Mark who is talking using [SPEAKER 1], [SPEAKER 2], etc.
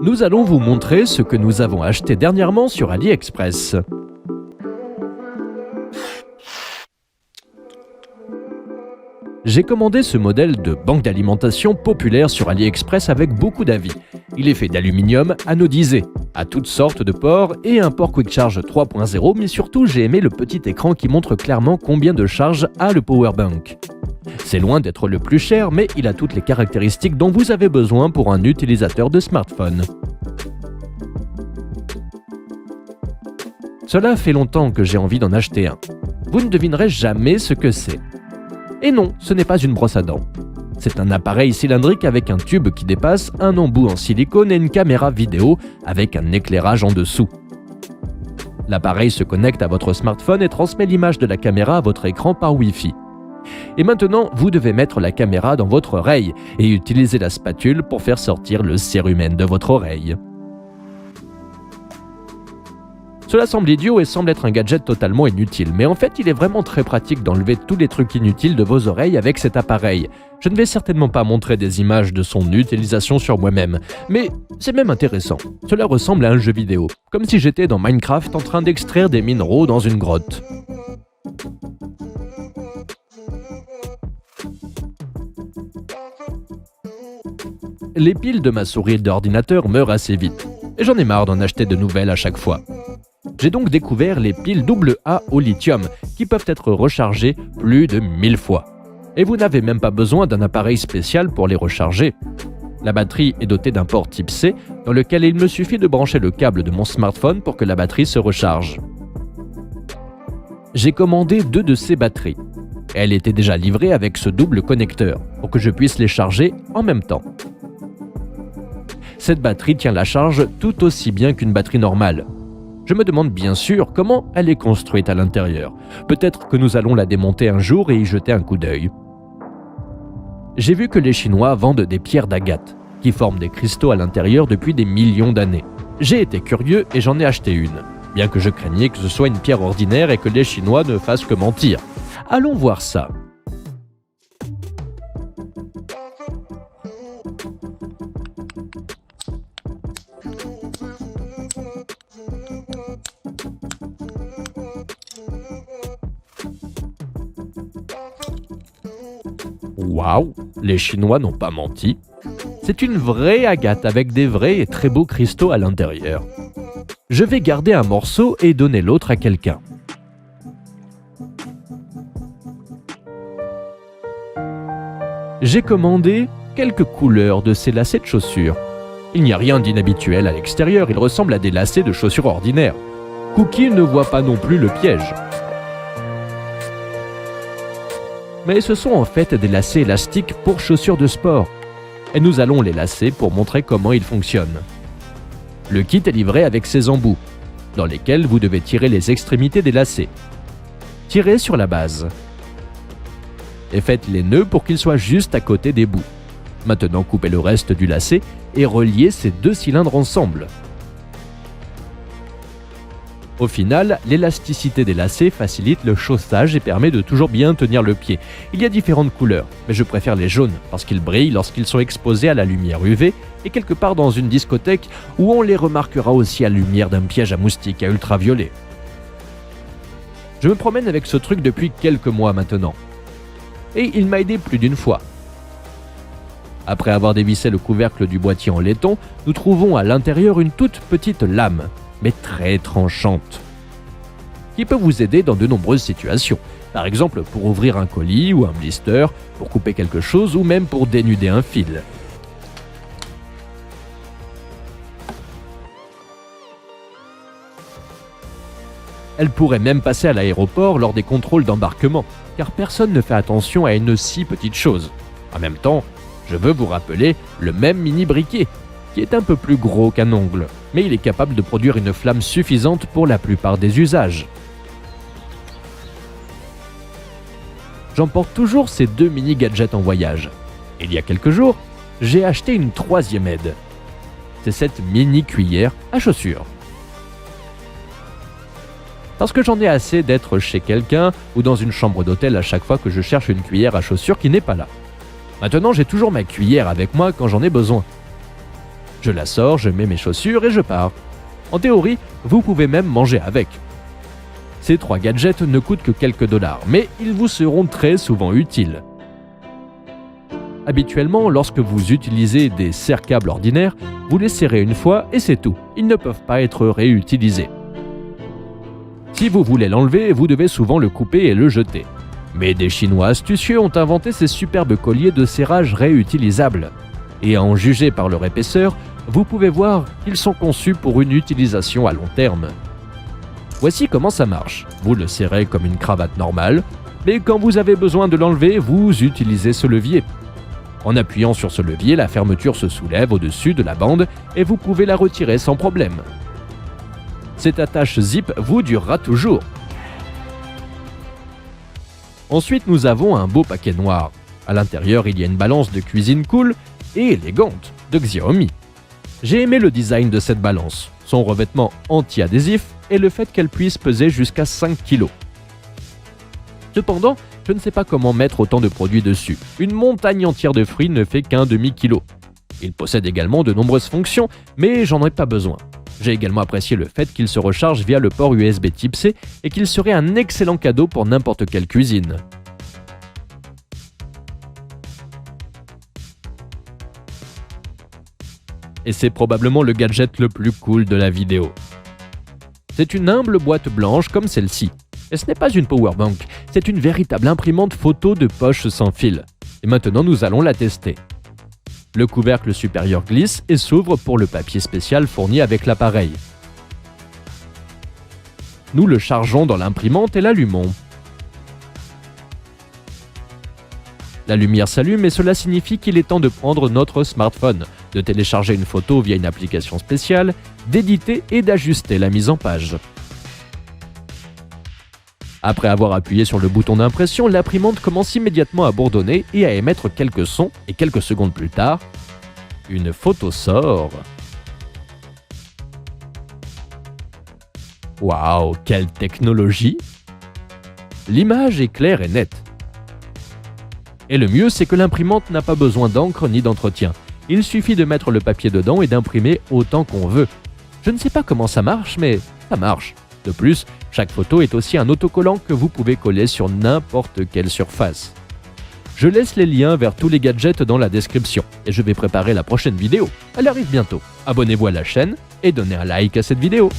[SPEAKER 1] Nous allons vous montrer ce que nous avons acheté dernièrement sur AliExpress. J'ai commandé ce modèle de banque d'alimentation populaire sur AliExpress avec beaucoup d'avis. Il est fait d'aluminium anodisé, à toutes sortes de ports et un port Quick Charge 3.0, mais surtout j'ai aimé le petit écran qui montre clairement combien de charge a le powerbank. C'est loin d'être le plus cher, mais il a toutes les caractéristiques dont vous avez besoin pour un utilisateur de smartphone. Cela fait longtemps que j'ai envie d'en acheter un. Vous ne devinerez jamais ce que c'est. Et non, ce n'est pas une brosse à dents. C'est un appareil cylindrique avec un tube qui dépasse, un embout en silicone et une caméra vidéo avec un éclairage en dessous. L'appareil se connecte à votre smartphone et transmet l'image de la caméra à votre écran par Wi-Fi. Et maintenant, vous devez mettre la caméra dans votre oreille et utiliser la spatule pour faire sortir le cérumen de votre oreille. Cela semble idiot et semble être un gadget totalement inutile, mais en fait il est vraiment très pratique d'enlever tous les trucs inutiles de vos oreilles avec cet appareil. Je ne vais certainement pas montrer des images de son utilisation sur moi-même, mais c'est même intéressant. Cela ressemble à un jeu vidéo, comme si j'étais dans Minecraft en train d'extraire des minéraux dans une grotte. Les piles de ma souris d'ordinateur meurent assez vite, et j'en ai marre d'en acheter de nouvelles à chaque fois. J'ai donc découvert les piles AA au lithium, qui peuvent être rechargées plus de 1000 fois. Et vous n'avez même pas besoin d'un appareil spécial pour les recharger. La batterie est dotée d'un port type C, dans lequel il me suffit de brancher le câble de mon smartphone pour que la batterie se recharge. J'ai commandé 2 de ces batteries. Elles étaient déjà livrées avec ce double connecteur, pour que je puisse les charger en même temps. Cette batterie tient la charge tout aussi bien qu'une batterie normale. Je me demande bien sûr comment elle est construite à l'intérieur. Peut-être que nous allons la démonter un jour et y jeter un coup d'œil. J'ai vu que les Chinois vendent des pierres d'agate, qui forment des cristaux à l'intérieur depuis des millions d'années. J'ai été curieux et j'en ai acheté une, bien que je craignais que ce soit une pierre ordinaire et que les Chinois ne fassent que mentir. Allons voir ça. Waouh, les Chinois n'ont pas menti. C'est une vraie agate avec des vrais et très beaux cristaux à l'intérieur. Je vais garder un morceau et donner l'autre à quelqu'un. J'ai commandé quelques couleurs de ces lacets de chaussures. Il n'y a rien d'inhabituel à l'extérieur, ils ressemblent à des lacets de chaussures ordinaires. Cookie ne voit pas non plus le piège. Mais ce sont en fait des lacets élastiques pour chaussures de sport. Et nous allons les lacer pour montrer comment ils fonctionnent. Le kit est livré avec ces embouts, dans lesquels vous devez tirer les extrémités des lacets. Tirez sur la base. Et faites les nœuds pour qu'ils soient juste à côté des bouts. Maintenant, coupez le reste du lacet et reliez ces 2 cylindres ensemble. Au final, l'élasticité des lacets facilite le chaussage et permet de toujours bien tenir le pied. Il y a différentes couleurs, mais je préfère les jaunes parce qu'ils brillent lorsqu'ils sont exposés à la lumière UV et quelque part dans une discothèque où on les remarquera aussi à la lumière d'un piège à moustiques à ultraviolet. Je me promène avec ce truc depuis quelques mois maintenant. Et il m'a aidé plus d'une fois. Après avoir dévissé le couvercle du boîtier en laiton, nous trouvons à l'intérieur une toute petite lame, mais très tranchante, qui peut vous aider dans de nombreuses situations. Par exemple, pour ouvrir un colis ou un blister, pour couper quelque chose ou même pour dénuder un fil. Elle pourrait même passer à l'aéroport lors des contrôles d'embarquement, car personne ne fait attention à une si petite chose. En même temps, je veux vous rappeler le même mini briquet, qui est un peu plus gros qu'un ongle, mais il est capable de produire une flamme suffisante pour la plupart des usages. J'emporte toujours ces 2 mini gadgets en voyage. Il y a quelques jours, j'ai acheté une 3e aide. C'est cette mini cuillère à chaussures. Parce que j'en ai assez d'être chez quelqu'un ou dans une chambre d'hôtel à chaque fois que je cherche une cuillère à chaussures qui n'est pas là. Maintenant, j'ai toujours ma cuillère avec moi quand j'en ai besoin. Je la sors, je mets mes chaussures et je pars. En théorie, vous pouvez même manger avec. Ces 3 gadgets ne coûtent que quelques dollars, mais ils vous seront très souvent utiles. Habituellement, lorsque vous utilisez des serre-câbles ordinaires, vous les serrez une fois et c'est tout. Ils ne peuvent pas être réutilisés. Si vous voulez l'enlever, vous devez souvent le couper et le jeter. Mais des Chinois astucieux ont inventé ces superbes colliers de serrage réutilisables. Et à en juger par leur épaisseur, vous pouvez voir qu'ils sont conçus pour une utilisation à long terme. Voici comment ça marche. Vous le serrez comme une cravate normale, mais quand vous avez besoin de l'enlever, vous utilisez ce levier. En appuyant sur ce levier, la fermeture se soulève au-dessus de la bande et vous pouvez la retirer sans problème. Cette attache zip vous durera toujours. Ensuite, nous avons un beau paquet noir. À l'intérieur, il y a une balance de cuisine cool et élégante de Xiaomi. J'ai aimé le design de cette balance, son revêtement anti-adhésif et le fait qu'elle puisse peser jusqu'à 5 kg. Cependant, je ne sais pas comment mettre autant de produits dessus. Une montagne entière de fruits ne fait qu'un demi-kilo. Il possède également de nombreuses fonctions, mais j'en ai pas besoin. J'ai également apprécié le fait qu'il se recharge via le port USB Type C et qu'il serait un excellent cadeau pour n'importe quelle cuisine. Et c'est probablement le gadget le plus cool de la vidéo. C'est une humble boîte blanche comme celle-ci. Et ce n'est pas une powerbank, c'est une véritable imprimante photo de poche sans fil. Et maintenant nous allons la tester. Le couvercle supérieur glisse et s'ouvre pour le papier spécial fourni avec l'appareil. Nous le chargeons dans l'imprimante et l'allumons. La lumière s'allume et cela signifie qu'il est temps de prendre notre smartphone, de télécharger une photo via une application spéciale, d'éditer et d'ajuster la mise en page. Après avoir appuyé sur le bouton d'impression, l'imprimante commence immédiatement à bourdonner et à émettre quelques sons et quelques secondes plus tard, une photo sort. Waouh, quelle technologie! L'image est claire et nette. Et le mieux, c'est que l'imprimante n'a pas besoin d'encre ni d'entretien. Il suffit de mettre le papier dedans et d'imprimer autant qu'on veut. Je ne sais pas comment ça marche, mais ça marche. De plus, chaque photo est aussi un autocollant que vous pouvez coller sur n'importe quelle surface. Je laisse les liens vers tous les gadgets dans la description et je vais préparer la prochaine vidéo. Elle arrive bientôt. Abonnez-vous à la chaîne et donnez un like à cette vidéo.